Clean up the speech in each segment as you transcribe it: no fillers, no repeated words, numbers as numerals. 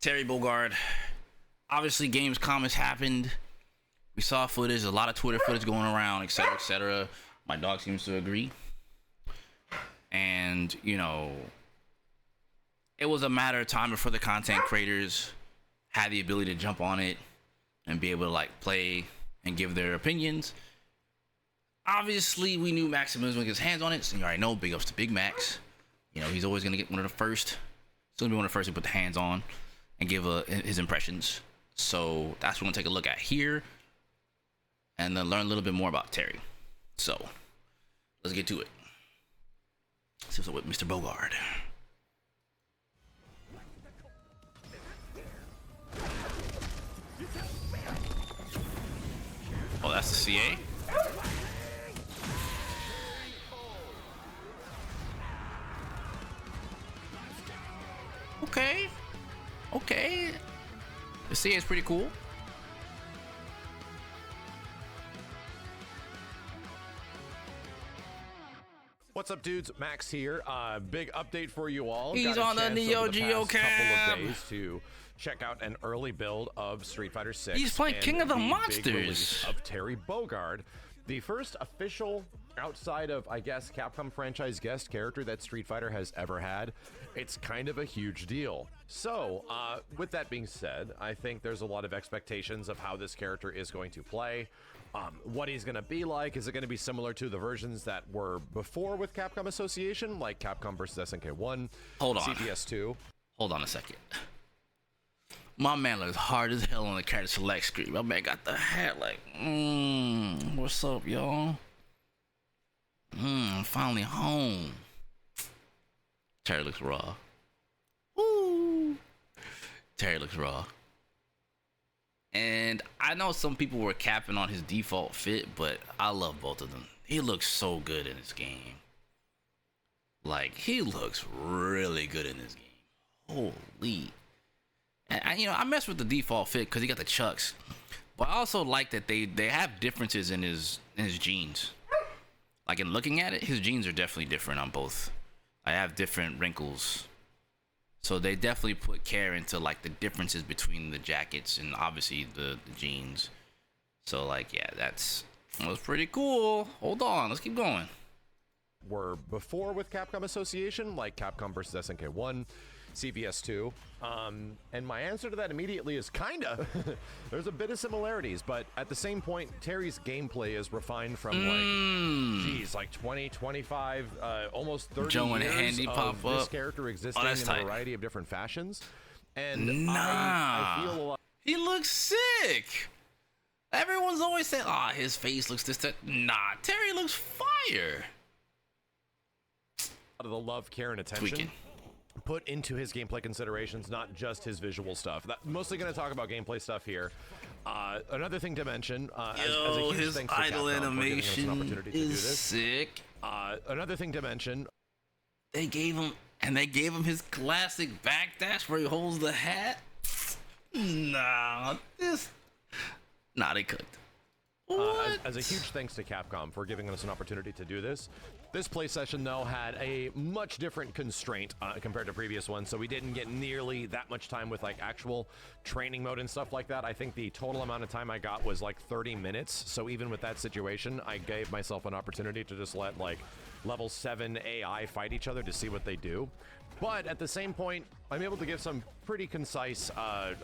Terry Bogard. Obviously, Gamescom has happened. We saw footage, a lot of Twitter footage going around, etc., etc. My dog seems to agree. And, you know, it was a matter of time before the content creators had the ability to jump on it and be able to, like, play and give their opinions. Obviously, we knew Maximus was going to get his hands on it, so you already know, big ups to Big Max. You know, he's always going to get one of the first. He's going to be one of the first to put the hands on and give his impressions. So that's what we're going to take a look at here and then learn a little bit more about Terry. So let's get to it. See what's up with Mr. Bogard. Oh, that's the CA? Okay. Okay. The CA is pretty cool. What's up, dudes? Max here. Big update for you all. He's on the Neo Geo cam. Couple of days to check out an early build of Street Fighter 6. He's playing King of the Monsters. Big release of Terry Bogard, the first official outside of, I guess, Capcom franchise guest character that Street Fighter has ever had. It's kind of a huge deal. So, with that being said, I think there's a lot of expectations of how this character is going to play. What he's going to be like. Is it going to be similar to the versions that were before with Capcom Association, like Capcom versus SNK 1, Hold on. CPS 2? Hold on a second. My man looks hard as hell on the character select screen. My man got the hat like, what's up, y'all? I'm finally home. Terry looks raw. Woo! Terry looks raw. And I know some people were capping on his default fit, but I love both of them. He looks so good in this game. Like, he looks really good in this game. Holy. And you know, I mess with the default fit because he got the chucks. But I also like that they have differences in his jeans. Like, in looking at it, his jeans are definitely different on both. I have different wrinkles. So they definitely put care into, like, the differences between the jackets and obviously the jeans. So, like, yeah, that was pretty cool. Hold on, let's keep going. Were before with Capcom Association, like Capcom versus SNK 1, CPS 2. And my answer to that immediately is kinda. There's a bit of similarities, but at the same point, Terry's gameplay is refined from like 20, 25, almost 30 Joe and years Handy of pop this up. character existing in a variety of different fashions. And I feel a lot. He looks sick. Everyone's always saying, his face looks this, that. Nah, Terry looks fire. Of the love, care, and attention Tweaking. Put into his gameplay considerations, not just his visual stuff. Mostly going to talk about gameplay stuff here. Another thing to mention, as a huge his thanks to idle Capcom for giving us an animation opportunity to do is this. sick. Another thing to mention, They gave him his classic backdash where he holds the hat. Nah, they cooked. as a huge thanks to Capcom for giving us an opportunity to do this. This play session, though, had a much different constraint compared to previous ones, so we didn't get nearly that much time with, like, actual training mode and stuff like that. I think the total amount of time I got was, like, 30 minutes, so even with that situation, I gave myself an opportunity to just let, like, level 7 AI fight each other to see what they do. But at the same point, I'm able to give some pretty concise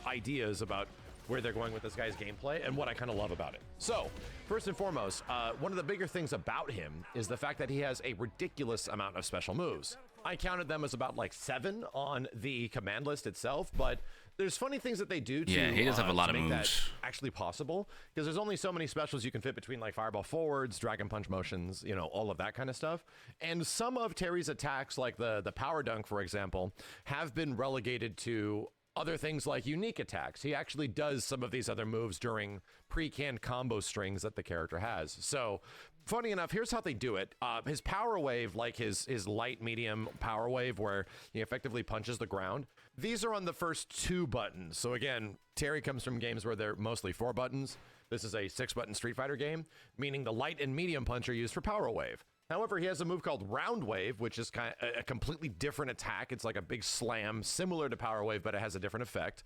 ideas about where they're going with this guy's gameplay and what I kind of love about it. So, first and foremost, one of the bigger things about him is the fact that he has a ridiculous amount of special moves. I counted them as about like 7 on the command list itself, but there's funny things that they do to, he does have a lot of make moves. that actually possible, because there's only so many specials you can fit between, like fireball forwards, dragon punch motions, you know, all of that kind of stuff. And some of Terry's attacks, like the power dunk, for example, have been relegated to other things like unique attacks. He actually does some of these other moves during pre-canned combo strings that the character has. So, funny enough, here's how they do it. His power wave, like his light medium power wave where he effectively punches the ground, these are on the first 2 buttons. So again, Terry comes from games where they're mostly 4 buttons. This is a 6-button Street Fighter game, meaning the light and medium punch are used for power wave. However, he has a move called Round Wave, which is kind of a completely different attack. It's like a big slam, similar to Power Wave, but it has a different effect.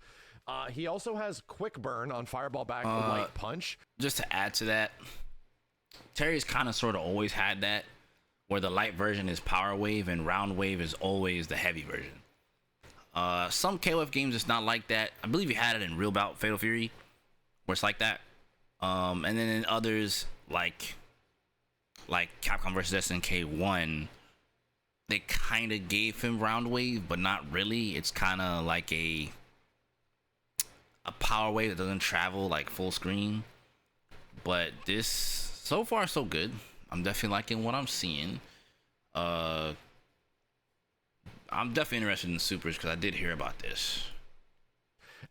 He also has Quick Burn on Fireball back Light Punch. Just to add to that, Terry's kind of sort of always had that, where the light version is Power Wave and Round Wave is always the heavy version. Some KOF games it's not like that. I believe you had it in Real Bout Fatal Fury, where it's like that. And then in others, like Capcom vs SNK 1, they kind of gave him Round Wave, but not really. It's kind of like a Power Wave that doesn't travel like full screen. But this, so far so good. I'm definitely liking what I'm seeing. I'm definitely interested in the supers because I did hear about this.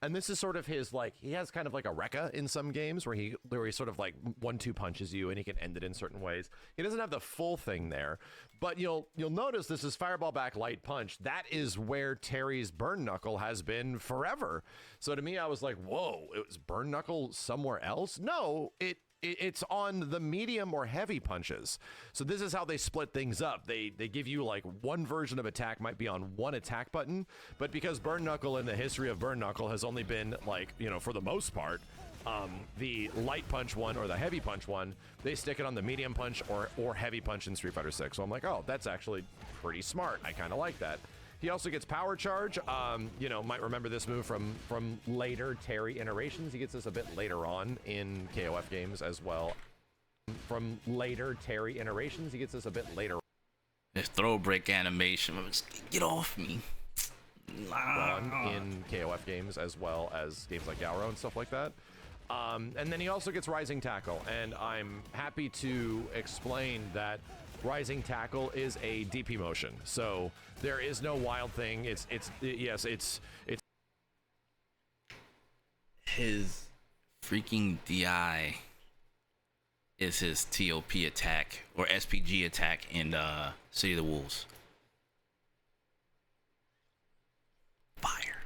And this is sort of his, like, he has kind of like a Rekka in some games where he sort of like 1-2 punches you and he can end it in certain ways. He doesn't have the full thing there, but you'll notice this is Fireball back Light Punch. That is where Terry's Burn Knuckle has been forever. So to me, I was like, whoa, it was Burn Knuckle somewhere else? No, it's on the medium or heavy punches. So this is how they split things up. They give you like one version of attack might be on one attack button, but because Burn Knuckle in the history of Burn Knuckle has only been like, for the most part, the light punch one or the heavy punch one, they stick it on the medium punch or heavy punch in Street Fighter 6. So I'm like, oh, that's actually pretty smart. I kind of like that. He also gets Power Charge. Might remember this move from later Terry iterations. He gets this a bit later on in KOF games as well. From later Terry iterations, he gets this a bit later This throw break animation, get off me. on in KOF games as well as games like Gauro and stuff like that. And then he also gets Rising Tackle, and I'm happy to explain that Rising Tackle is a DP motion, so there is no wild thing. It's his freaking DI is his TOP attack or SPG attack in City of the Wolves. Fire.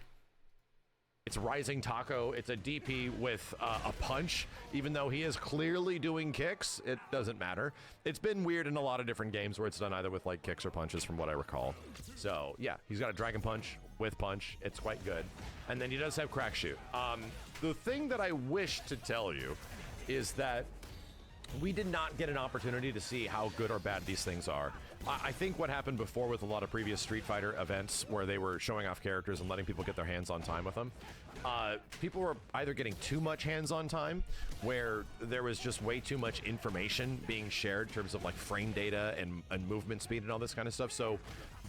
It's Rising Taco. It's a DP with a punch. Even though he is clearly doing kicks, it doesn't matter. It's been weird in a lot of different games where it's done either with like kicks or punches from what I recall. So yeah, he's got a Dragon Punch with punch. It's quite good. And then he does have Crack Shoot. The thing that I wish to tell you is that we did not get an opportunity to see how good or bad these things are. I think what happened before with a lot of previous Street Fighter events where they were showing off characters and letting people get their hands on time with them, people were either getting too much hands-on time, where there was just way too much information being shared in terms of like frame data and movement speed and all this kind of stuff. So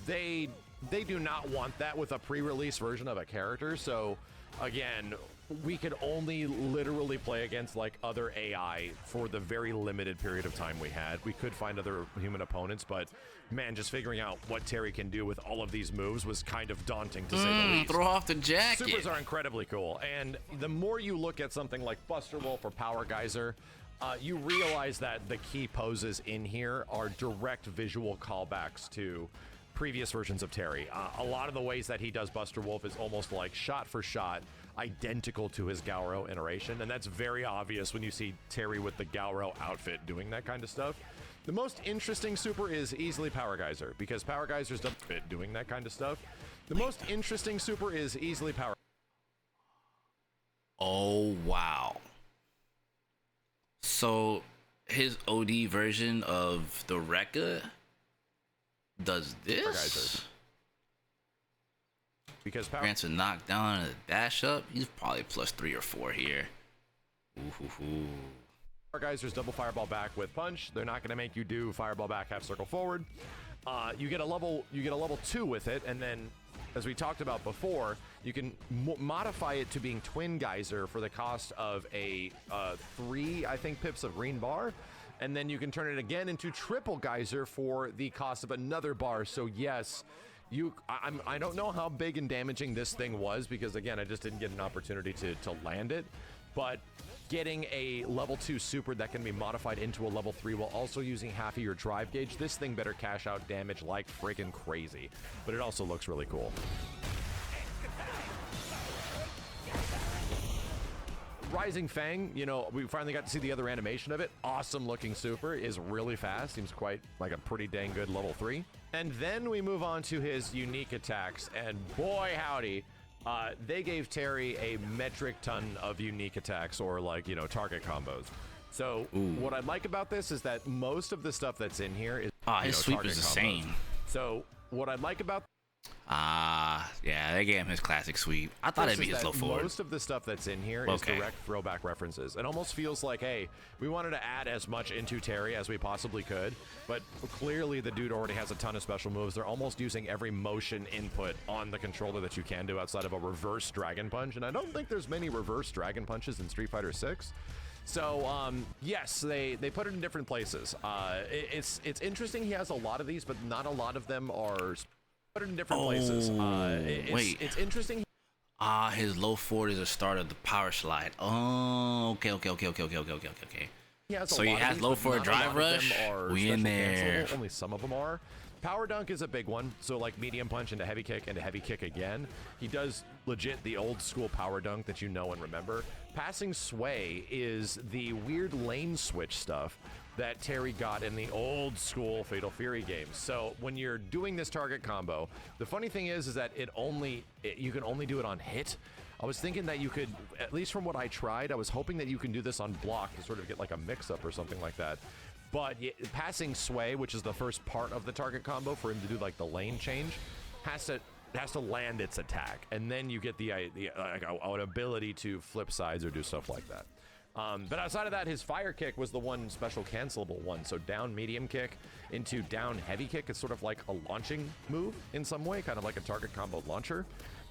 they do not want that with a pre-release version of a character. So again, we could only literally play against like other AI for the very limited period of time we had. We could find other human opponents, but man, just figuring out what Terry can do with all of these moves was kind of daunting to say the least. Throw off the jacket. Supers are incredibly cool, and the more you look at something like Buster Wolf or Power Geyser, you realize that the key poses in here are direct visual callbacks to previous versions of Terry. A lot of the ways that he does Buster Wolf is almost like shot for shot identical to his Gauro iteration, and that's very obvious when you see Terry with the Gauro outfit doing that kind of stuff. The most interesting super is easily Power Geyser, because Power Geyser's done fit doing that kind of stuff. The most interesting super is easily Power. Oh wow. So his OD version of the Rekka does this? Because grants a knockdown and a dash up. He's probably +3 or 4 here. Ooh. Power Geyser's double fireball back with punch. They're not going to make you do fireball back half circle forward. You get a level 2 with it, and then as we talked about before, you can modify it to being Twin Geyser for the cost of a 3, I think, pips of green bar. And then you can turn it again into Triple Geyser for the cost of another bar. So yes, I don't know how big and damaging this thing was, because again, I just didn't get an opportunity to land it. But getting a level 2 super that can be modified into a level 3 while also using half of your drive gauge, this thing better cash out damage like friggin' crazy. But it also looks really cool. Rising Fang, you know, we finally got to see the other animation of it. Awesome looking super, is really fast. Seems quite like a pretty dang good level 3. And then we move on to his unique attacks, and boy howdy, they gave Terry a metric ton of unique attacks, or like, you know, target combos. So what I like about this is that most of the stuff that's in here is his sweep is the same. So what I like about yeah, they gave him his classic sweep. I thought it'd be his low forward. Most of the stuff that's in here is direct throwback references. It almost feels like, hey, we wanted to add as much into Terry as we possibly could, but clearly the dude already has a ton of special moves. They're almost using every motion input on the controller that you can do outside of a reverse dragon punch, and I don't think there's many reverse dragon punches in Street Fighter 6. So, yes, they put it in different places. It's interesting he has a lot of these, but not a lot of them are put it in different places. It's interesting. His low forward is the start of the power slide. Oh, okay. So he has low forward drive rush. We in there. Only some of them are. Power dunk is a big one. So like medium punch into heavy kick again. He does legit the old school power dunk that you know and remember. Passing sway is the weird lane switch stuff that Terry got in the old school Fatal Fury games. So when you're doing this target combo, the funny thing is that you can only do it on hit. I was thinking that you could, at least from what I tried, I was hoping that you can do this on block to sort of get like a mix-up or something like that. But passing sway, which is the first part of the target combo for him to do like the lane change, has to land its attack, and then you get the an ability to flip sides or do stuff like that. But outside of that, his fire kick was the one special cancelable one. So down medium kick into down heavy kick is sort of like a launching move in some way, kind of like a target combo launcher.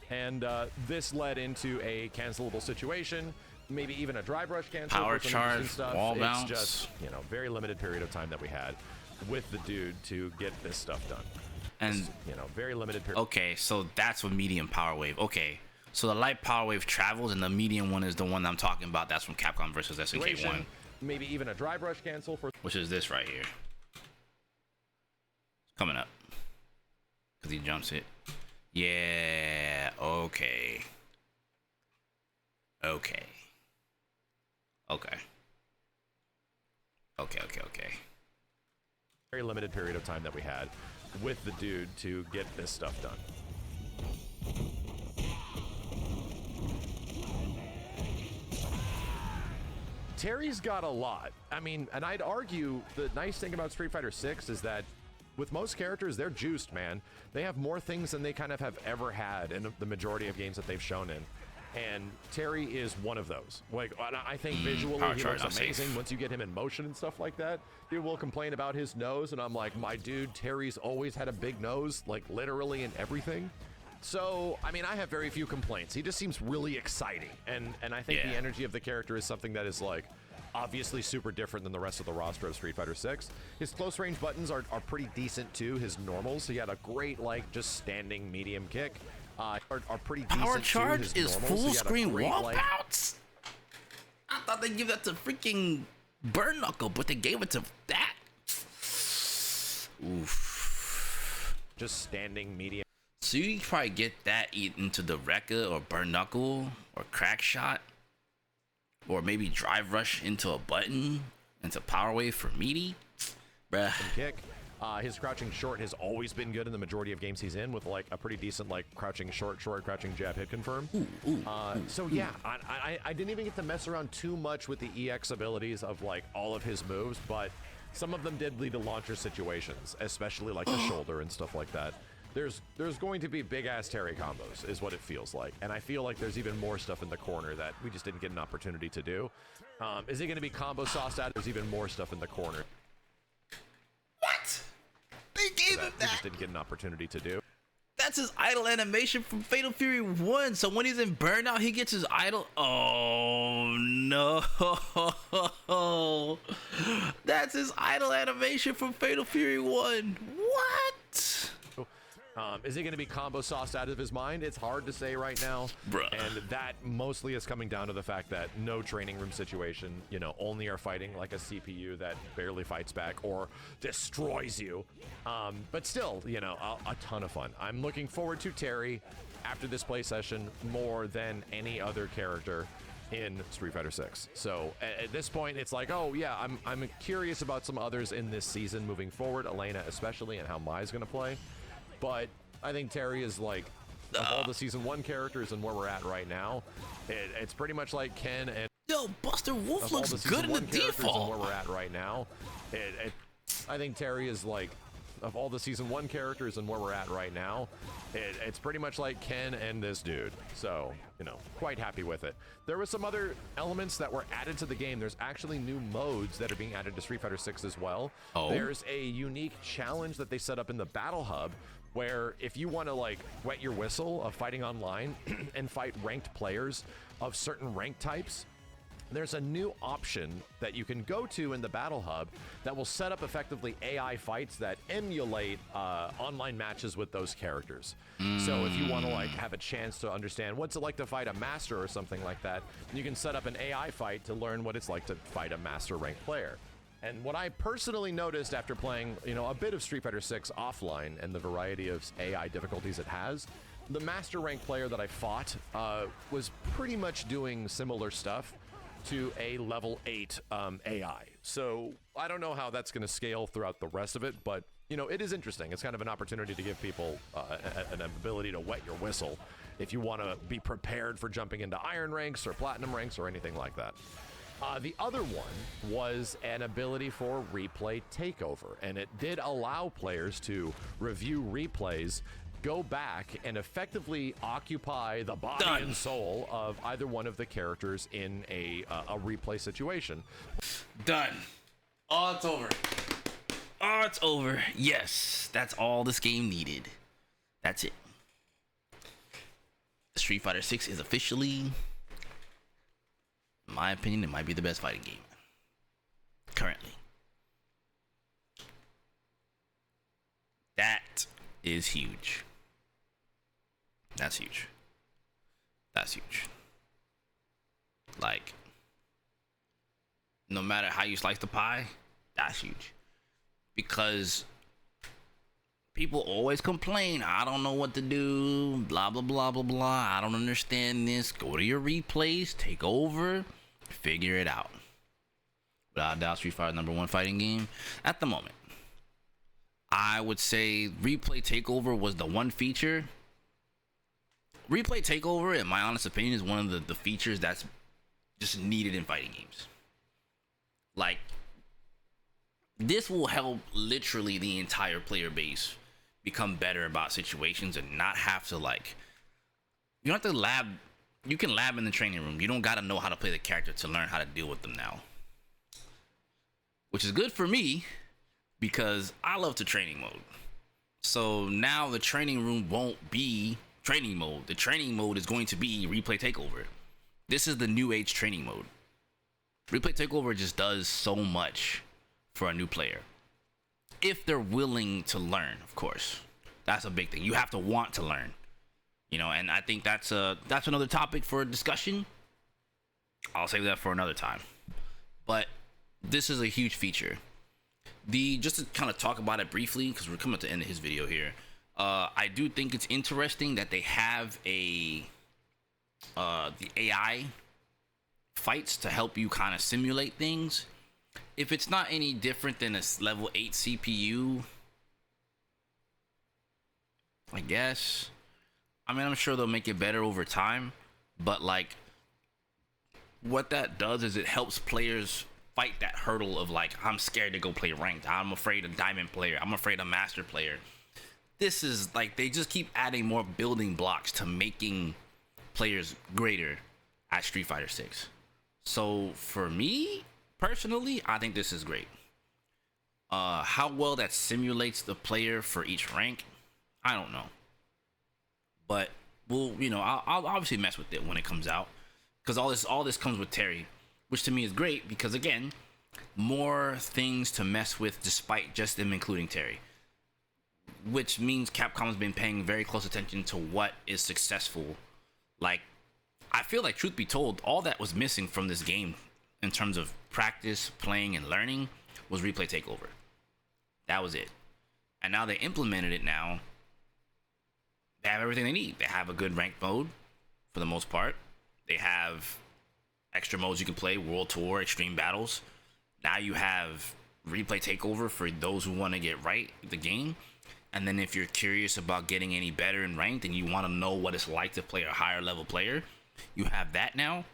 And this led into a cancelable situation, maybe even a drive rush cancel. Power charge, wall bounce. It's just, you know, very limited period of time that we had with the dude to get this stuff done. And, you know, very limited period. Okay, so that's what medium power wave. Okay. So the light power wave travels, and the medium one is the one I'm talking about. That's from Capcom versus SNK 1. Maybe even a drive rush cancel for... Which is this right here. Coming up. Because he jumps it. Yeah, okay. Very limited period of time that we had with the dude to get this stuff done. Terry's got a lot. I mean, and I'd argue the nice thing about Street Fighter 6 is that with most characters, they're juiced, man. They have more things than they kind of have ever had in the majority of games that they've shown in. And Terry is one of those. Like, I think visually he looks amazing once you get him in motion and stuff like that. People will complain about his nose, and I'm like, my dude, Terry's always had a big nose, like literally in everything. So, I mean, I have very few complaints. He just seems really exciting. And I think the energy of the character is something that is like obviously super different than the rest of the roster of Street Fighter 6. His close range buttons are pretty decent too. His normals, he had a great like just standing medium kick. Are pretty decent. Power charge is full screen wall like, bounce. I thought they'd give that to freaking Burn Knuckle, but they gave it to that. Oof. Just standing medium. So you probably get that into the Rekka or Burn Knuckle or Crack Shot, or maybe Drive Rush into a button, into Power Wave for meaty. Bruh. Kick. His crouching short has always been good in the majority of games he's in, with like a pretty decent like crouching short, crouching jab hit confirm. So yeah, I didn't even get to mess around too much with the EX abilities of like all of his moves, but some of them did lead to launcher situations, especially like the shoulder and stuff like that. There's going to be big ass Terry combos is what it feels like, and I feel like there's even more stuff in the corner that we just didn't get an opportunity to do. Is it going to be combo sauced out? There's even more stuff in the corner. What? They gave him that. We just didn't get an opportunity to do. That's his idle animation from Fatal Fury 1. So when he's in Burnout, he gets his idle. Oh no. That's his idle animation from Fatal Fury 1. What? Is he going to be combo sauced out of his mind? It's hard to say right now. Bruh. And that mostly is coming down to the fact that no training room situation, you know, only are fighting like a CPU that barely fights back or destroys you. But still, you know, a ton of fun. I'm looking forward to Terry after this play session more than any other character in Street Fighter 6. So at this point, it's like, oh yeah, I'm curious about some others in this season moving forward, Elena especially, and how Mai's gonna play. But I think Terry is like, of all the season 1 characters and where we're at right now, it's pretty much like Ken and Yo, Buster Wolf looks good in the default. And where we're at right now, I think Terry is like, of all the season 1 characters and where we're at right now, it's pretty much like Ken and this dude. So, you know, quite happy with it. There were some other elements that were added to the game. There's actually new modes that are being added to Street Fighter 6 as well. Oh. There's a unique challenge that they set up in the Battle Hub where if you want to like wet your whistle of fighting online and fight ranked players of certain rank types, there's a new option that you can go to in the Battle Hub that will set up effectively AI fights that emulate online matches with those characters. So if you want to like have a chance to understand what's it like to fight a master or something like that, you can set up an AI fight to learn what it's like to fight a master ranked player. And what I personally noticed after playing, you know, a bit of Street Fighter 6 offline and the variety of AI difficulties it has, the master rank player that I fought was pretty much doing similar stuff to a level 8 AI. So I don't know how that's going to scale throughout the rest of it, but you know, it is interesting. It's kind of an opportunity to give people an ability to wet your whistle if you want to be prepared for jumping into iron ranks or platinum ranks or anything like that. The other one was an ability for replay takeover, and it did allow players to review replays, go back, and effectively occupy the body and soul of either one of the characters in a replay situation. Done. Oh, it's over. Oh, it's over. Yes, that's all this game needed. That's it. Street Fighter 6 is officially, in my opinion, it might be the best fighting game currently. That is huge. That's huge. That's huge. Like, no matter how you slice the pie, that's huge. Because people always complain, I don't know what to do, blah, blah, blah, blah, blah. I don't understand this. Go to your replays, take over, figure it out. Without a doubt, Street Fighter #1 fighting game at the moment. I would say replay takeover was the one feature. Replay takeover, in my honest opinion, is one of the features that's just needed in fighting games. Like, this will help literally the entire player base become better about situations and not have to, like, you don't have to lab. You can lab in the training room. You don't got to know how to play the character to learn how to deal with them now. Which is good for me because I love to training mode. So now the training room won't be training mode. The training mode is going to be replay takeover. This is the new age training mode. Replay takeover just does so much for a new player. If they're willing to learn, of course. That's a big thing. You have to want to learn. You know, and I think that's another topic for discussion. I'll save that for another time. But this is a huge feature. Just to kind of talk about it briefly, because we're coming to the end of his video here. I do think it's interesting that they have the AI fights to help you kind of simulate things. If it's not any different than a level 8 CPU, I guess. I mean, I'm sure they'll make it better over time, but like, what that does is it helps players fight that hurdle of like, I'm scared to go play ranked. I'm afraid of diamond player. I'm afraid of master player. This is like, they just keep adding more building blocks to making players greater at Street Fighter 6. So for me, personally, I think this is great. How well that simulates the player for each rank, I don't know. But we'll, you know, I'll obviously mess with it when it comes out, because all this comes with Terry, which to me is great because, again, more things to mess with despite just them including Terry, which means Capcom's been paying very close attention to what is successful. Like, I feel like, truth be told, all that was missing from this game in terms of practice, playing, and learning was replay takeover. That was it. And now they implemented it now. They have everything they need. They have a good ranked mode for the most part. They have extra modes you can play, World Tour, Extreme Battles. Now you have Replay Takeover for those who want to get right the game. And then if you're curious about getting any better in ranked and you want to know what it's like to play a higher level player, you have that now.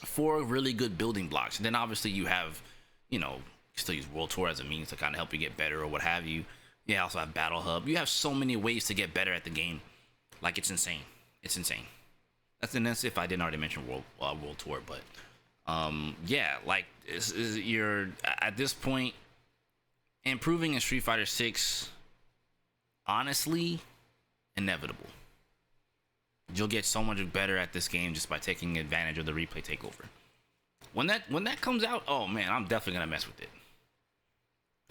4 really good building blocks. And then obviously you have, you know, still use World Tour as a means to kind of help you get better or what have you. You also have Battle Hub. You have so many ways to get better at the game. Like, it's insane. It's insane. That's if I didn't already mention World Tour, but yeah, like you're at this point improving in Street Fighter 6. Honestly, inevitable. You'll get so much better at this game just by taking advantage of the Replay Takeover. When that comes out, oh man, I'm definitely gonna mess with it.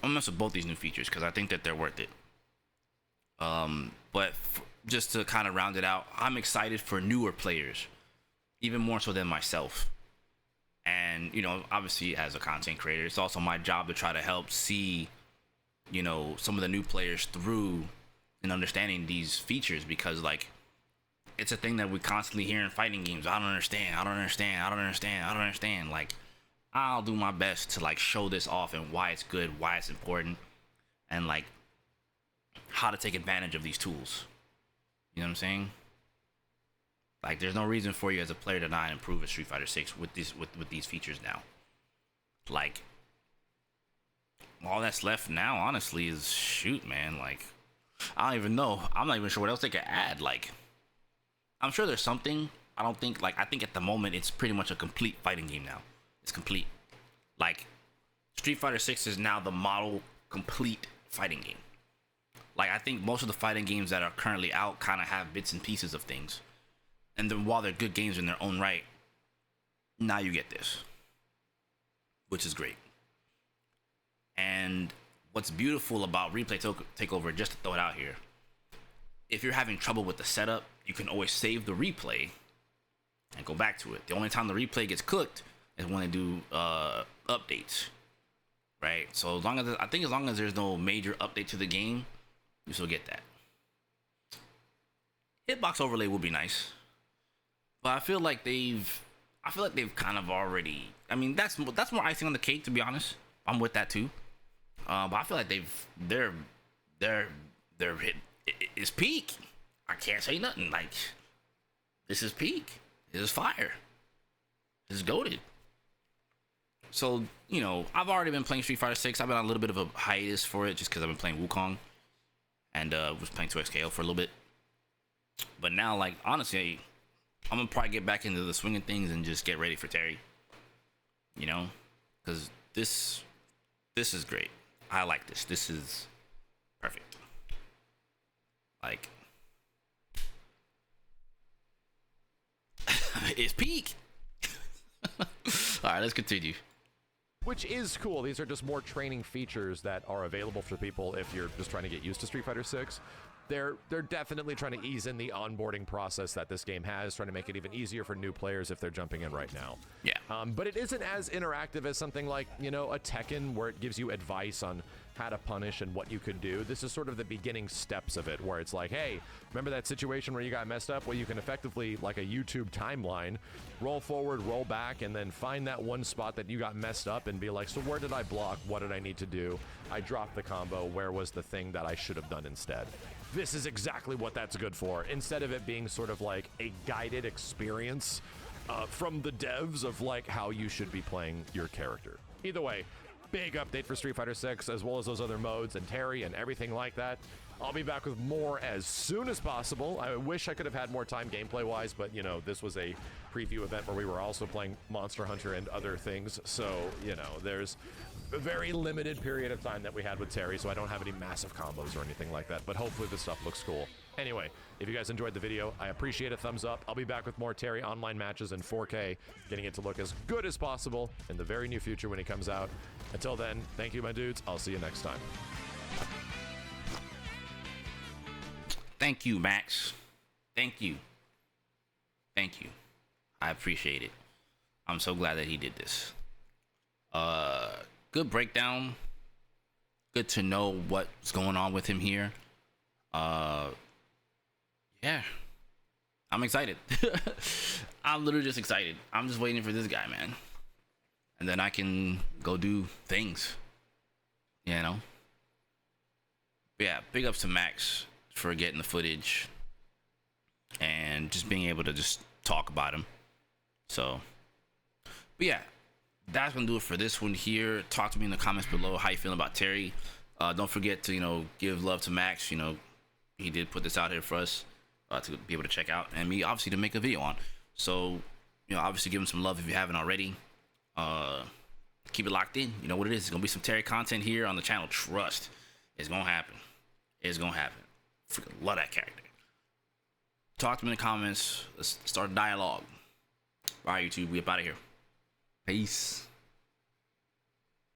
I'm gonna mess with both these new features because I think that they're worth it. But just to kind of round it out, I'm excited for newer players, even more so than myself. And you know, obviously as a content creator, it's also my job to try to help see, you know, some of the new players through and understanding these features, because like it's a thing that we constantly hear in fighting games. I don't understand. Like, I'll do my best to like show this off and why it's good, why it's important, and like how to take advantage of these tools. You know what I'm saying? Like, there's no reason for you as a player to not improve in Street Fighter 6 with these features now. Like, all that's left now, honestly, is shoot, man. Like, I don't even know. I'm not even sure what else they could add. Like, I'm sure there's something. I think at the moment it's pretty much a complete fighting game now. It's complete. Like, Street Fighter 6 is now the model complete fighting game. Like, I think most of the fighting games that are currently out kind of have bits and pieces of things. And then while they're good games in their own right, now you get this, which is great. And what's beautiful about Replay Takeover, just to throw it out here, if you're having trouble with the setup, you can always save the replay and go back to it. The only time the replay gets cooked is when they do updates, right? So as long as there's no major update to the game, you still get that. Hitbox overlay would be nice, but I feel like they've kind of already. I mean, that's more icing on the cake, to be honest. I'm with that too, but I feel like they're hit. It's peak. I can't say nothing. Like, this is peak. This is fire. This is goated. So, you know, I've already been playing Street Fighter 6. I've been on a little bit of a hiatus for it just because I've been playing Wukong and was playing 2XKO for a little bit. But now, like, honestly, I'm gonna probably get back into the swing of things and just get ready for Terry. You know, because this is great. I like this. This is perfect. Like, it's peak. All right, let's continue. Which is cool. These are just more training features that are available for people if you're just trying to get used to Street Fighter 6. They're definitely trying to ease in the onboarding process that this game has, trying to make it even easier for new players if they're jumping in right now. Yeah. But it isn't as interactive as something like, you know, a Tekken, where it gives you advice on how to punish and what you could do. This is sort of the beginning steps of it, where it's like, hey, remember that situation where you got messed up? Well, you can effectively, like a YouTube timeline, roll forward, roll back, and then find that one spot that you got messed up and be like, so where did I block? What did I need to do? I dropped the combo. Where was the thing that I should have done instead? This is exactly what that's good for. Instead of it being sort of like a guided experience from the devs of like how you should be playing your character. Either way, big update for Street Fighter 6, as well as those other modes and Terry and everything like that. I'll be back with more as soon as possible. I wish I could have had more time gameplay-wise, but, you know, this was a preview event where we were also playing Monster Hunter and other things. So, you know, there's a very limited period of time that we had with Terry, so I don't have any massive combos or anything like that, but hopefully this stuff looks cool. Anyway, if you guys enjoyed the video, I appreciate a thumbs up. I'll be back with more Terry online matches in 4K, getting it to look as good as possible in the very near future when it comes out. Until then, thank you, my dudes. I'll see you next time. Thank you, Max. Thank you. Thank you. I appreciate it. I'm so glad that he did this. Good breakdown. Good to know what's going on with him here. Yeah. I'm excited. I'm literally just excited. I'm just waiting for this guy, man. And then I can go do things, you know? But yeah, big ups to Max for getting the footage and just being able to just talk about him. So, but yeah, that's gonna do it for this one here. Talk to me in the comments below how you feeling about Terry. Don't forget to, you know, give love to Max. You know, he did put this out here for us to be able to check out, and me obviously to make a video on. So, you know, obviously give him some love if you haven't already. Keep it locked in. You know what it is. It's gonna be some Terry content here on the channel. Trust, it's gonna happen. It's gonna happen. Freaking love that character. Talk to me in the comments. Let's start a dialogue. All right, YouTube, we up out of here. Peace.